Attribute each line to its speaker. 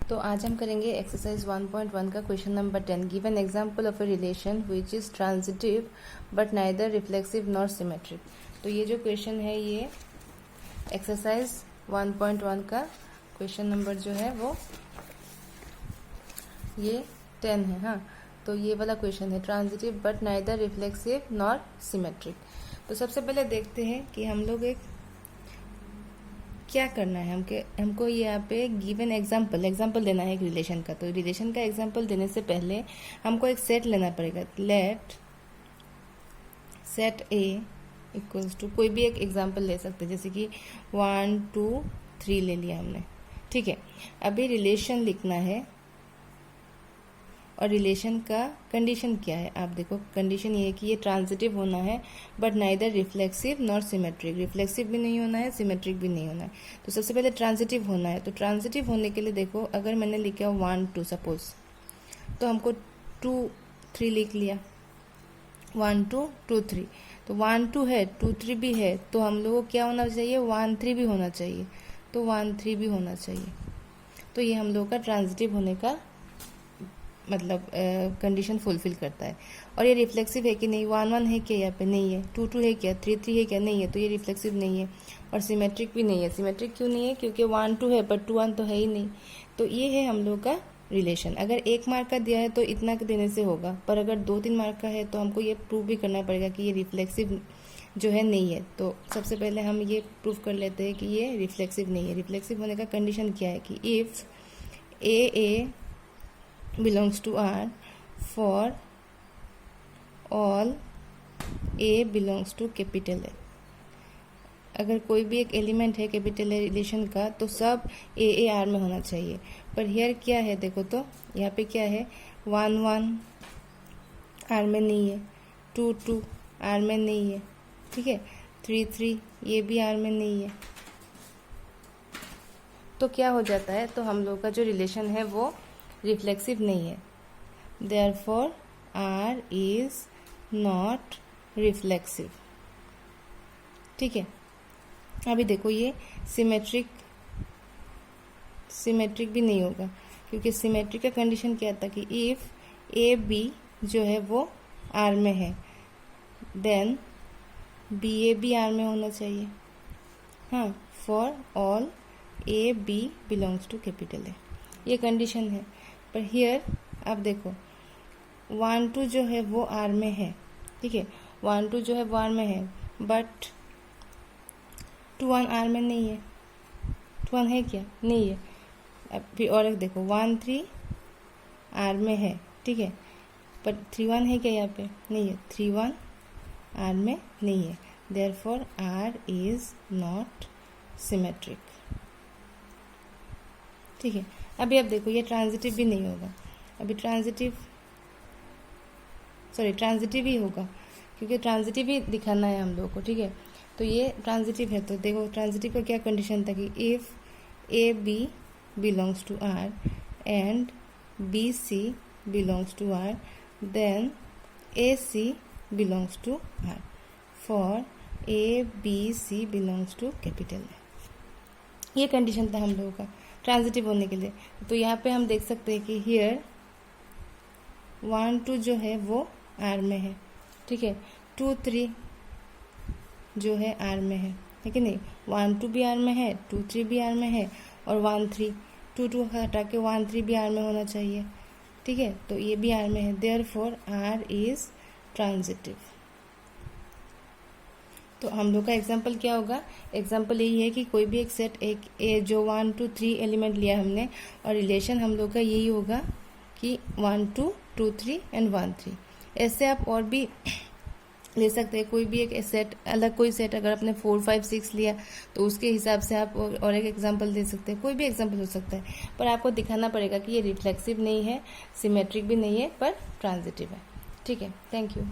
Speaker 1: तो आज हम करेंगे एक्सरसाइज 1.1 का question number 10। Give an example of a relation which is transitive but neither reflexive nor symmetric. तो ये जो क्वेश्चन है ये एक्सरसाइज 1.1 का क्वेश्चन नंबर जो है वो ये 10 है। हाँ, तो ये वाला क्वेश्चन है transitive but neither reflexive nor symmetric. तो सबसे पहले देखते हैं कि हम लोग एक क्या करना है। हमको यहाँ पे गिवन एग्जाम्पल देना है एक रिलेशन का। तो रिलेशन का एग्जाम्पल देने से पहले हमको एक सेट लेना पड़ेगा। Let set A equals to कोई भी एक एग्जाम्पल ले सकते हैं, जैसे कि 1 2 3 ले लिया हमने। ठीक है, अभी रिलेशन लिखना है और रिलेशन का कंडीशन क्या है। आप देखो, कंडीशन ये है कि ये ट्रांजिटिव होना है but neither reflexive nor symmetric. Reflexive भी नहीं होना है, सिमेट्रिक भी नहीं होना है। तो सबसे पहले ट्रांजिटिव होना है। तो ट्रांजिटिव होने के लिए देखो, अगर मैंने लिखा 1 2 सपोज, तो हमको 2 3 लिख लिया। 1 2 2 3, तो 1 2 है, 2 3 भी है, तो हम लोगों को क्या होना चाहिए, 1 3 भी होना चाहिए। तो 1 3 भी होना चाहिए। तो ये हम लोगों का ट्रांजिटिव होने का मतलब कंडीशन फुलफिल करता है। और ये रिफ्लेक्सिव है कि नहीं, 1 1 है क्या यहाँ पे, नहीं है। 2 2 है क्या, 3 3 है क्या, नहीं है। तो ये रिफ्लेक्सिव नहीं है और सिमेट्रिक भी नहीं है। सिमेट्रिक क्यों नहीं है, क्योंकि 1 2 है पर 2 1 तो है ही नहीं। तो ये है हम लोग का रिलेशन। अगर 1 मार्क का दिया है तो इतना देने से होगा, पर अगर 2 3 मार्क का है तो हमको ये प्रूव भी करना पड़ेगा कि ये रिफ्लेक्सिव जो है नहीं है। तो सबसे पहले हम ये प्रूव कर लेते हैं कि ये रिफ्लेक्सिव नहीं है। रिफ्लेक्सिव होने का कंडीशन क्या है कि if A belongs to R for all A belongs to capital A। अगर कोई भी एक एलिमेंट है कैपिटल ए रिलेशन का, तो सब ए आर में होना चाहिए। पर हियर क्या है, देखो तो यहाँ पे क्या है, 1 1 आर में नहीं है, 2 2 आर में नहीं है, ठीक है, 3 3 ये भी आर में नहीं है। तो क्या हो जाता है, तो हम लोग का जो रिलेशन है वो रिफ्लेक्सिव नहीं है। Therefore R is not reflexive. ठीक है, अभी देखो ये सिमेट्रिक भी नहीं होगा, क्योंकि सिमेट्रिक का कंडीशन क्या था कि इफ ए बी जो है वो आर में है, देन बी ए भी आर में होना चाहिए। हाँ, for all A B belongs to capital A, ये कंडीशन है। पर हियर आप देखो 1 2 जो है वो आर में है, ठीक है, 1 2 जो है वो आर में है, बट 2 1 आर में नहीं है। 2 1 है क्या, नहीं है। अब फिर और एक देखो 1 3 आर में है, ठीक है, पर 3 1 है क्या यहाँ पे, नहीं है। 3 1 आर में नहीं है। Therefore R is not symmetric. ठीक है, अभी आप देखो ये ट्रांजिटिव भी नहीं होगा। अभी ट्रांजिटिव ही होगा, क्योंकि ट्रांजिटिव ही दिखाना है हम लोगों को। ठीक है, तो ये ट्रांजिटिव है। तो देखो ट्रांजिटिव का क्या कंडीशन था कि if A B belongs to R and B C belongs to R, then A C belongs to R for A B C belongs to capital. ये कंडीशन था हम लोगों का ट्रांजिटिव होने के लिए। तो यहाँ पे हम देख सकते हैं कि हियर 1 2 जो है वो आर में है, ठीक है, 2 3 जो है आर में है कि नहीं। 1 2 भी आर में है, 2 3 भी आर में है, और 1 3 2 2 हटा के 1 3 भी आर में होना चाहिए, ठीक है। तो ये भी आर में है। Therefore R is transitive. तो हम लोग का एग्जाम्पल क्या होगा, एग्जाम्पल यही है कि कोई भी एक सेट एक जो 1 2 3 एलिमेंट लिया हमने, और रिलेशन हम लोग का यही होगा कि 1 2 2 3 एंड 1 3। ऐसे आप और भी ले सकते हैं, कोई भी एक सेट, अलग कोई सेट अगर आपने 4 5 6 लिया तो उसके हिसाब से आप और एक एग्जाम्पल दे सकते हैं। कोई भी एग्जाम्पल हो सकता है, पर आपको दिखाना पड़ेगा कि ये रिफ्लेक्सिव नहीं है, सिमेट्रिक भी नहीं है, पर ट्रांजिटिव है। ठीक है, थैंक यू।